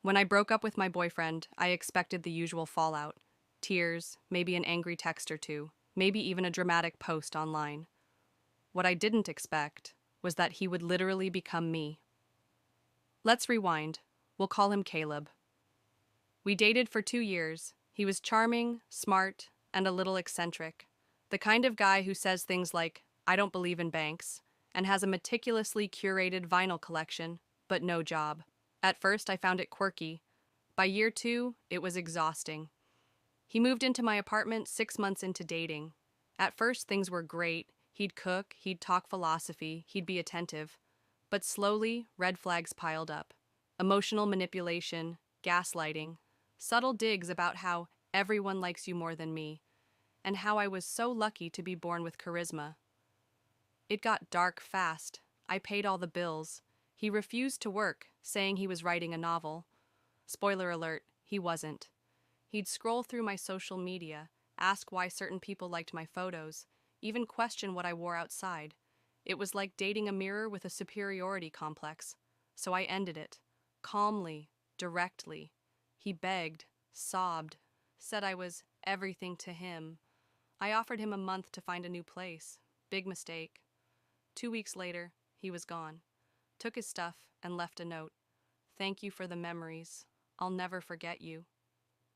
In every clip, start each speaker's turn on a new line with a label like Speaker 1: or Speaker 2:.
Speaker 1: When I broke up with my boyfriend, I expected the usual fallout: tears, maybe an angry text or two, maybe even a dramatic post online. What I didn't expect was that he would literally become me. Let's rewind. We'll call him Caleb. We dated for 2 years. He was charming, smart, and a little eccentric. The kind of guy who says things like, "I don't believe in banks," and has a meticulously curated vinyl collection, but no job. At first, I found it quirky. By year 2, it was exhausting. He moved into my apartment 6 months into dating. At first, things were great. He'd cook, he'd talk philosophy, he'd be attentive. But slowly, red flags piled up. Emotional manipulation, gaslighting, subtle digs about how everyone likes you more than me, and how I was so lucky to be born with charisma. It got dark fast. I paid all the bills. He refused to work, saying he was writing a novel. Spoiler alert, he wasn't. He'd scroll through my social media, ask why certain people liked my photos, even question what I wore outside. It was like dating a mirror with a superiority complex. So I ended it. Calmly, directly. He begged, sobbed, said I was everything to him. I offered him a month to find a new place. Big mistake. 2 weeks later, he was gone. Took his stuff and left a note. "Thank you for the memories. I'll never forget you."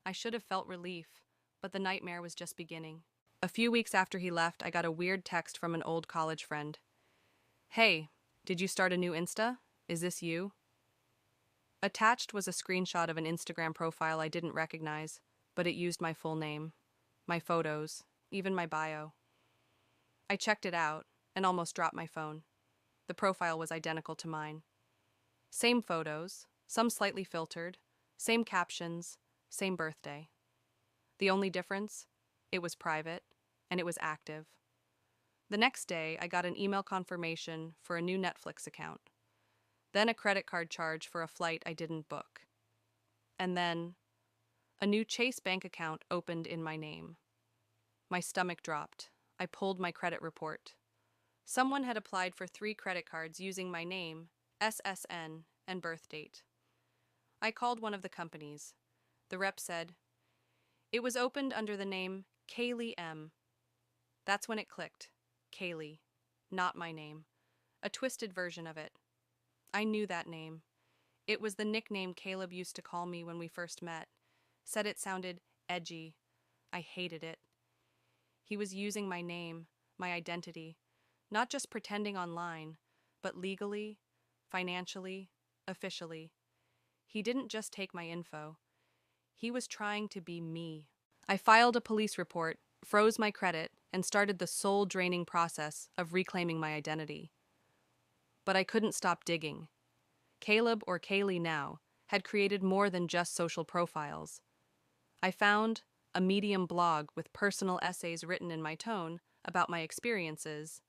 Speaker 1: I should have felt relief, but the nightmare was just beginning. A few weeks after he left, I got a weird text from an old college friend. "Hey, did you start a new Insta? Is this you?" Attached was a screenshot of an Instagram profile I didn't recognize, but it used my full name, my photos, even my bio. I checked it out and almost dropped my phone. The profile was identical to mine. Same photos, some slightly filtered, same captions, same birthday. The only difference? It was private, and it was active. The next day, I got an email confirmation for a new Netflix account. Then a credit card charge for a flight I didn't book. And then, a new Chase bank account opened in my name. My stomach dropped. I pulled my credit report. Someone had applied for 3 credit cards using my name, SSN, and birth date. I called one of the companies. The rep said, "It was opened under the name Kaylee M." That's when it clicked. Kaylee, not my name. A twisted version of it. I knew that name. It was the nickname Caleb used to call me when we first met. Said it sounded edgy. I hated it. He was using my name, my identity, not just pretending online, but legally, financially, officially. He didn't just take my info. He was trying to be me. I filed a police report, froze my credit, and started the soul-draining process of reclaiming my identity. But I couldn't stop digging. Caleb, or Kaylee now, had created more than just social profiles. I found a Medium blog with personal essays written in my tone about my experiences,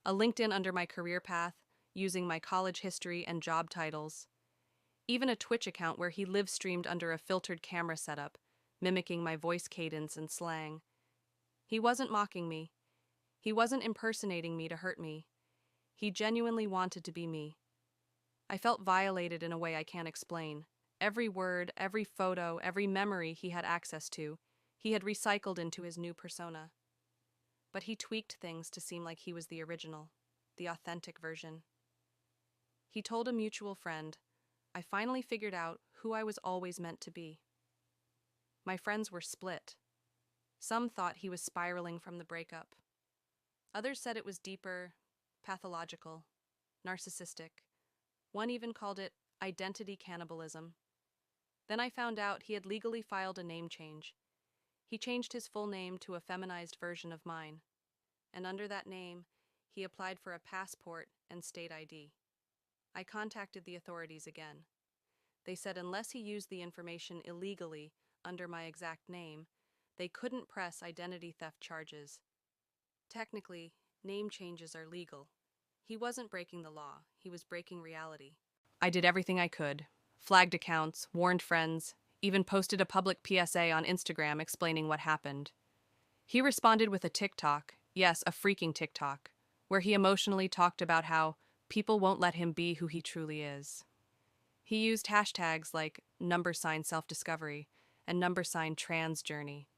Speaker 1: a LinkedIn under my career path using my college history and job titles, even a Twitch account where he live-streamed under a filtered camera setup, mimicking my voice cadence and slang. He wasn't mocking me. He wasn't impersonating me to hurt me. He genuinely wanted to be me. I felt violated in a way I can't explain. Every word, every photo, every memory he had access to, he had recycled into his new persona. But he tweaked things to seem like he was the original, the authentic version. He told a mutual friend, "I finally figured out who I was always meant to be." My friends were split. Some thought he was spiraling from the breakup. Others said it was deeper, pathological, narcissistic. One even called it identity cannibalism. Then I found out he had legally filed a name change. He changed his full name to a feminized version of mine. And under that name, he applied for a passport and state ID. I contacted the authorities again. They said unless he used the information illegally under my exact name, they couldn't press identity theft charges. Technically, name changes are legal. He wasn't breaking the law, he was breaking reality. I did everything I could. Flagged accounts, warned friends, even posted a public PSA on Instagram explaining what happened. He responded with a TikTok, yes, a freaking TikTok, where he emotionally talked about how people won't let him be who he truly is. He used hashtags like #, self-discovery, and #, trans journey.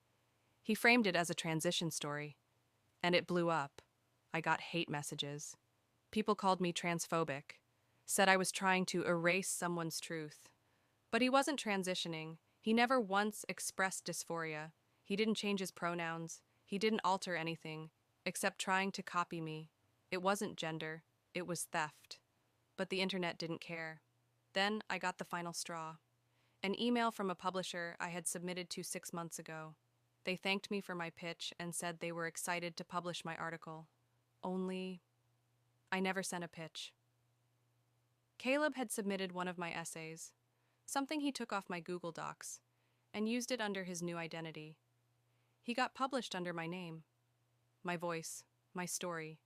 Speaker 1: He framed it as a transition story, and it blew up. I got hate messages. People called me transphobic, said I was trying to erase someone's truth. But he wasn't transitioning. He never once expressed dysphoria. He didn't change his pronouns. He didn't alter anything, except trying to copy me. It wasn't gender. It was theft. But the internet didn't care. Then I got the final straw. An email from a publisher I had submitted to 6 months ago. They thanked me for my pitch and said they were excited to publish my article. Only, I never sent a pitch. Caleb had submitted one of my essays, something he took off my Google Docs, and used it under his new identity. He got published under my name, my voice, my story.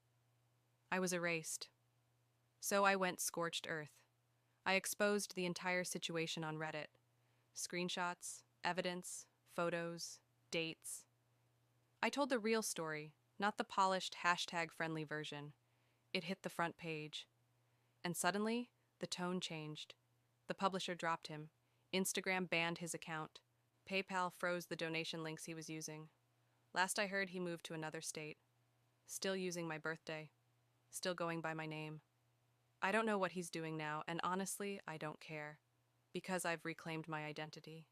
Speaker 1: I was erased. So I went scorched earth. I exposed the entire situation on Reddit. Screenshots, evidence, photos, dates. I told the real story, not the polished hashtag-friendly version. It hit the front page. And suddenly, the tone changed. The publisher dropped him. Instagram banned his account. PayPal froze the donation links he was using. Last I heard, he moved to another state. Still using my birthday. Still going by my name. I don't know what he's doing now, and honestly, I don't care. Because I've reclaimed my identity.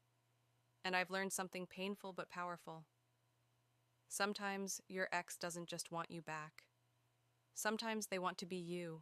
Speaker 1: And I've learned something painful but powerful. Sometimes your ex doesn't just want you back. Sometimes they want to be you.